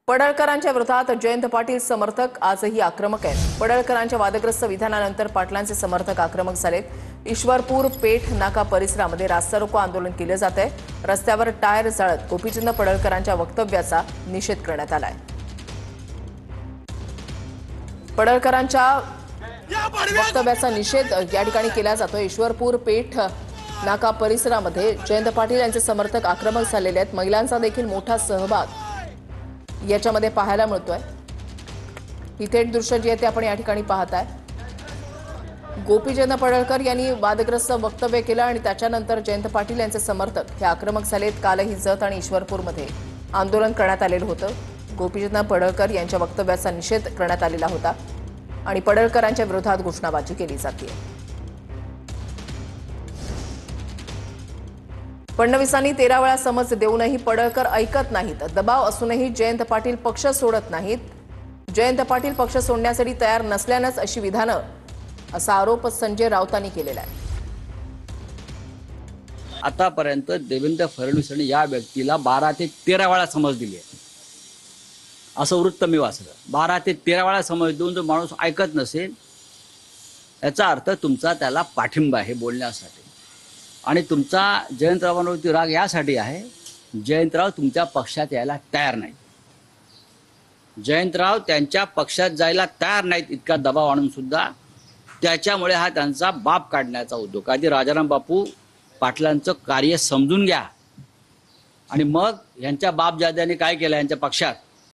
पडळकरांच्या विरोधात जयंत पाटील समर्थक आजही आक्रमक आहेत। पडळकरांच्या वादग्रस्त विधानानंतर पाटलांचे समर्थक आक्रमक झालेत। ईश्वरपूर पेठ नाका परिसरामध्ये रास्ता रोको आंदोलन केले जात आहे। रस्त्यावर टायर जाळत गोपीचंद पडळकरांच्या वक्तव्याचा निषेध करण्यात आलाय। पडळकरांच्या वक्तव्याचा निषेध या ठिकाणी केला जातोय। ईश्वरपूर पेठ नाका परिसरामध्ये जयंत पाटील यांचे समर्थक आक्रमक झालेले आहेत। महिलांचा देखील मोठा सहभाग याच्यामध्ये पाहायला मिळतोय। ही थेट दृश्य जी आहे ते आपण या ठिकाणी पाहताय। गोपीचंद पडळकर यांनी वादग्रस्त वक्तव्य केलं आणि त्याच्यानंतर जयंत पाटील यांचे समर्थक हे आक्रमक झालेत। कालही जत आणि ईश्वरपूरमध्ये आंदोलन करण्यात आलेलं होतं। गोपीचंद पडळकर यांच्या वक्तव्याचा निषेध करण्यात आलेला होता आणि पडळकरांच्या विरोधात घोषणाबाजी केली जाते। फडणवीसांनी 13 वेळा समज देऊनही पडळकर ऐकत नाहीत। दबाव असूनही जयंत पाटील पक्ष सोडत नाहीत। जयंत पाटील पक्ष सोडण्यासाठी तयार नसल्यानंच अशी विधानं असा आरोप संजय राऊतांनी केलेला आहे। आतापर्यंत देवेंद्र फडणवीसांनी या व्यक्तीला 12 ते 13 वेळा समज दिली आहे असं वृत्त मी वाचलं। 12 ते 13 वेळा समज देऊन जो माणूस ऐकत नसेल याचा अर्थ तुमचा त्याला पाठिंबा आहे बोलण्यासाठी आणि तुमचा जयंतरावांवरती राग यासाठी आहे जयंतराव तुमच्या पक्षात यायला तयार नाहीत। जयंतराव त्यांच्या पक्षात जायला तयार नाहीत इतका दबाव आणून सुद्धा त्याच्यामुळे हा त्यांचा बाप काढण्याचा उद्योग। आधी राजाराम बापू पाटलांचं कार्य समजून घ्या आणि मग यांच्या बाप जाद्याने काय केलं यांच्या पक्षात